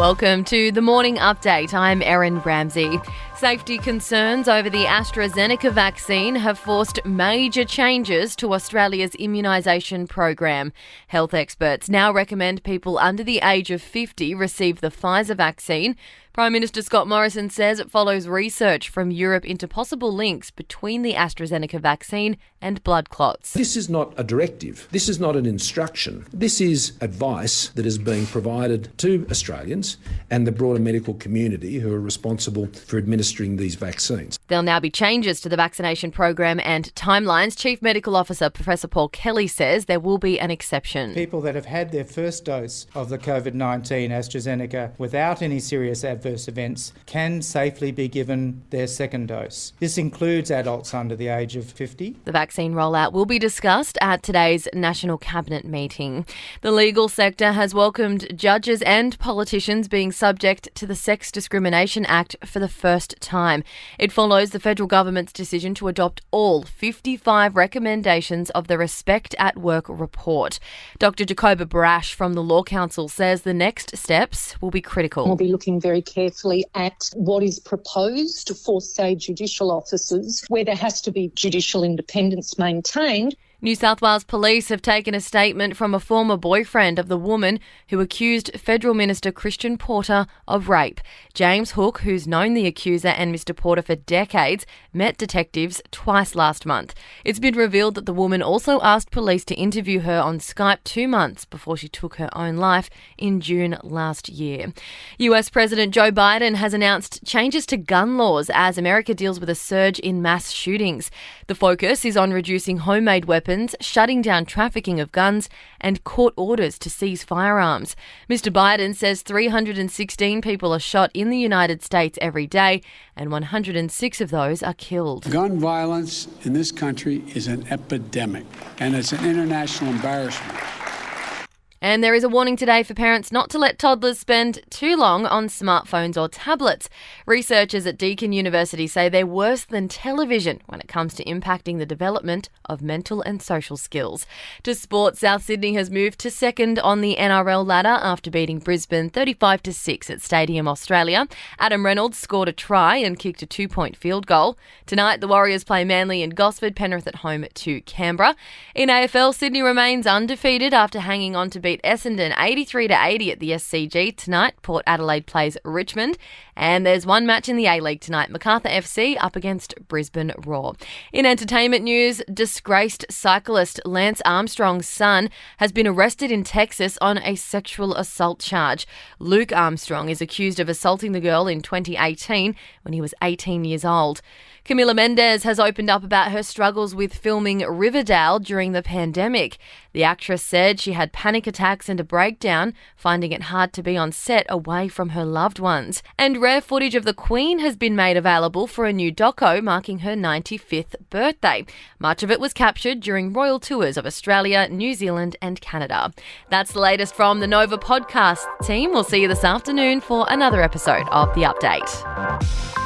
Welcome to the Morning Update. I'm Erin Ramsey. Safety concerns over the AstraZeneca vaccine have forced major changes to Australia's immunisation program. Health experts now recommend people under the age of 50 receive the Pfizer vaccine. Prime Minister Scott Morrison says it follows research from Europe into possible links between the AstraZeneca vaccine and blood clots. This is not a directive. This is not an instruction. This is advice that is being provided to Australians and the broader medical community who are responsible for administering these vaccines. There'll now be changes to the vaccination program and timelines. Chief Medical Officer Professor Paul Kelly says there will be an exception. People that have had their first dose of the COVID-19 AstraZeneca without any serious adverse events can safely be given their second dose. This includes adults under the age of 50. The vaccine rollout will be discussed at today's National Cabinet meeting. The legal sector has welcomed judges and politicians being subject to the Sex Discrimination Act for the first time. It follows the federal government's decision to adopt all 55 recommendations of the Respect at Work report. Dr. Jacoba Brash from the Law Council says the next steps will be critical. We'll be looking very carefully at what is proposed for, say, judicial officers, where there has to be judicial independence maintained. New South Wales Police have taken a statement from a former boyfriend of the woman who accused Federal Minister Christian Porter of rape. James Hook, who's known the accuser and Mr Porter for decades, met detectives twice last month. It's been revealed that the woman also asked police to interview her on Skype 2 months before she took her own life in June last year. US President Joe Biden has announced changes to gun laws as America deals with a surge in mass shootings. The focus is on reducing homemade weapons, shutting down trafficking of guns, and court orders to seize firearms. Mr Biden says 316 people are shot in the United States every day, and 106 of those are killed. Gun violence in this country is an epidemic, and it's an international embarrassment. And there is a warning today for parents not to let toddlers spend too long on smartphones or tablets. Researchers at Deakin University say they're worse than television when it comes to impacting the development of mental and social skills. To sport, South Sydney has moved to second on the NRL ladder after beating Brisbane 35-6 at Stadium Australia. Adam Reynolds scored a try and kicked a 2-point field goal. Tonight, the Warriors play Manly in Gosford, Penrith at home to Canberra. In AFL, Sydney remains undefeated after hanging on to beat Essendon 83-80 at the SCG. Tonight, Port Adelaide plays Richmond. And there's one match in the A-League tonight. Macarthur FC up against Brisbane Roar. In entertainment news, disgraced cyclist Lance Armstrong's son has been arrested in Texas on a sexual assault charge. Luke Armstrong is accused of assaulting the girl in 2018 when he was 18 years old. Camila Mendes has opened up about her struggles with filming Riverdale during the pandemic. The actress said she had panic attacks and a breakdown, finding it hard to be on set away from her loved ones. And rare footage of the Queen has been made available for a new doco marking her 95th birthday. Much of it was captured during royal tours of Australia, New Zealand and Canada. That's the latest from the Nova podcast team. We'll see you this afternoon for another episode of The Update.